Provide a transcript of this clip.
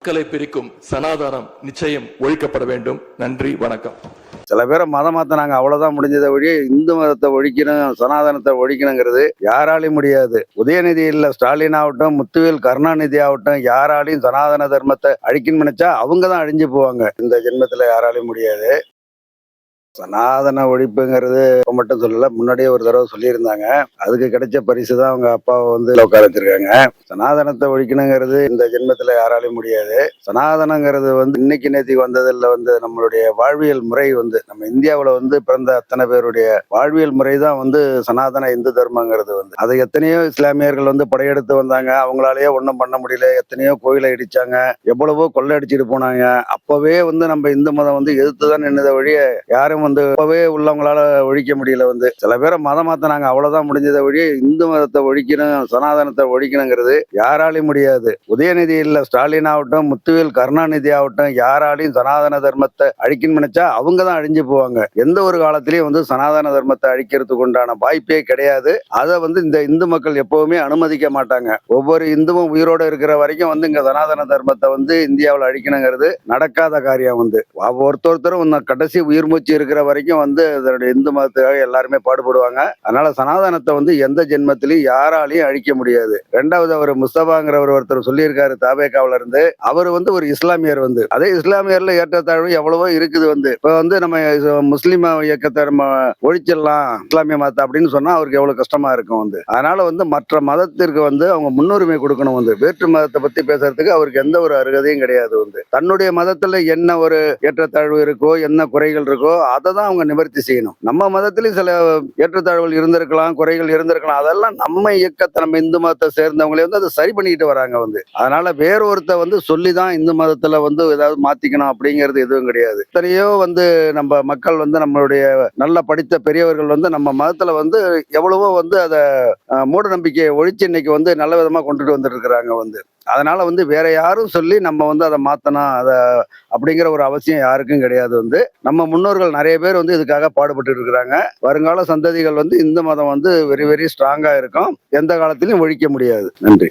மக்களை பிரிக்கும் சனாதனம் நிச்சயம் ஒழிக்கப்பட வேண்டும். நன்றி, வணக்கம். சில பேரை மதம் மாத்தினாங்க, அவ்வளவுதான் முடிஞ்சதை ஒழிய இந்து மதத்தை ஒழிக்கணும், சனாதனத்தை ஒழிக்கணுங்கிறது யாராலையும் முடியாது. உதயநிதி இல்ல ஸ்டாலின் ஆகட்டும், முத்துவேல் கருணாநிதி ஆகட்டும், யாராலையும் சனாதன தர்மத்தை அழிக்கணும்னு நினைச்சா அவங்க தான் அழிஞ்சு போவாங்க. இந்த ஜென்மத்துல யாராலையும் முடியாது. சனாதன ஒழிப்புங்கிறது இப்ப மட்டும் சொல்லல, முன்னாடியே ஒரு தடவை சொல்லியிருந்தாங்க. அதுக்கு கிடைச்ச பரிசு தான் அவங்க அப்பாவை வந்து உட்கார வச்சிருக்காங்க. சனாதனத்தை ஒழிக்கணுங்கிறது இந்த ஜென்மத்துல யாராலையும் முடியாது. சனாதனங்கிறது வந்து இன்னைக்கு நேத்திக்கு வந்ததில்ல, வந்து நம்மளுடைய வாழ்வியல் முறை வந்து நம்ம இந்தியாவுல வந்து பிறந்த அத்தனை பேருடைய வாழ்வியல் முறை தான் வந்து சனாதன இந்து தர்மங்கிறது வந்து. அதை எத்தனையோ இஸ்லாமியர்கள் வந்து படையெடுத்து வந்தாங்க, அவங்களாலேயே ஒன்றும் பண்ண முடியல. எத்தனையோ கோயிலை இடிச்சாங்க, எவ்வளவோ கொள்ளை அடிச்சுட்டு போனாங்க. அப்பவே வந்து நம்ம இந்து மதம் வந்து எதிர்த்துதான் நின்னதை ஒழிய யாரும் வந்து அப்பவே உள்ளவங்களால ஒழிக்க முடியல. வந்து சில பேரை மதம் மாத்தினாங்க, அவ்வளவுதான் முடிஞ்சதை ஒழிய இந்து மதத்தை ஒழிக்கணும், சனாதனத்தை ஒழிக்கணுங்கிறது யாராலையும் முடியாது. உதயநிதி இல்ல ஸ்டாலின் ஆகட்டும், முத்துவேல் கருணாநிதி ஆகட்டும், யாராலையும் சனாதன தர்மத்தை அழிக்கணும்னு நினைச்சா அவங்க தான் அழிஞ்சு போவாங்க. எந்த ஒரு காலத்திலயும் வந்து சனாதன தர்மத்தை அழிக்கிறதுக்கு உண்டான வாய்ப்பே கிடையாது. அதை வந்து இந்த இந்து மக்கள் எப்பவுமே அனுமதிக்க மாட்டாங்க. ஒவ்வொரு இந்துவும் உயிரோட இருக்கிற வரைக்கும் வந்து இங்க சனாதன தர்மத்தை வந்து இந்தியாவில் அழிக்கணுங்கிறது நடக்காத காரியம். வந்து ஒருத்தரும் கடைசி உயிர் மூச்சு இருக்கிற வரைக்கும் வந்து அதனுடைய இந்து மதத்துக்காக எல்லாருமே பாடுபடுவாங்க. அதனால சனாதனத்தை வந்து எந்த ஜென்மத்திலையும் யாராலையும் அழிக்க முடியாது. ரெண்டாவது, அவர் முஸ்தபாங்கிறவர் ஒருத்தர் சொல்லியிருக்காரு தாவேகாவில இருந்து. அவர் வந்து ஒரு இஸ்லாமியர். வந்து அதே இஸ்லாமியர்ல ஏற்றத்தாழ்வு எவ்வளவோ இருக்குது. வந்து இப்ப வந்து நம்ம முஸ்லீம் இயக்கத்தை நம்ம ஒழிச்சிடலாம் இஸ்லாமிய மதத்தை அப்படின்னு சொன்னா அவருக்கு எவ்வளவு கஷ்டமா இருக்கும். வந்து அதனால வந்து மற்ற மதத்திற்கு வந்து அவங்க முன்னுரிமை கொடுக்கணும். வந்து வேற்று மதத்தை பத்தி பேசுறதுக்கு அவருக்கு எந்த ஒரு அருகதையும் கிடையாது. வந்து தன்னுடைய மதத்துல என்ன ஒரு ஏற்றத்தாழ்வு இருக்கோ, என்ன குறைகள் இருக்கோ அதை தான் அவங்க நிவர்த்தி செய்யணும். நம்ம மதத்திலும் சில ஏற்றத்தாழ்வுகள் இருந்திருக்கலாம், குறைகள் இருந்திருக்கலாம். அதெல்லாம் நம்ம இயக்கத்தை, நம்ம இந்து மதத்தை சேர்ந்தவங்களே வந்து அதை சரி பண்ணிக்கிட்டு வராங்க. வந்து அதனால வேறொருத்த வந்து சொல்லிதான் இந்து மதத்துல வந்து ஏதாவது மாத்திக்கணும் அப்படிங்கிறது எதுவும் கிடையாது. எத்தனையோ வந்து நம்ம மக்கள் வந்து நம்மளுடைய நல்ல படித்த பெரியவர்கள் வந்து நம்ம மதத்துல வந்து எவ்வளவோ வந்து அதை மூட நம்பிக்கையை ஒழிச்சு இன்னைக்கு வந்து நல்ல விதமா கொண்டுட்டு வந்துட்டு இருக்கிறாங்க. வந்து அதனால வந்து வேற யாரும் சொல்லி நம்ம வந்து அதை மாத்தணும் அதை அப்படிங்கிற ஒரு அவசியம் யாருக்கும் கிடையாது. வந்து நம்ம முன்னோர்கள் நிறைய பேர் வந்து இதுக்காக பாடுபட்டு இருக்கிறாங்க. வருங்கால சந்ததிகள் வந்து இந்து மதம் வந்து வெரி வெரி ஸ்ட்ராங்கா இருக்கும். எந்த காலத்திலும் ஒழிக்க முடியாது. நன்றி.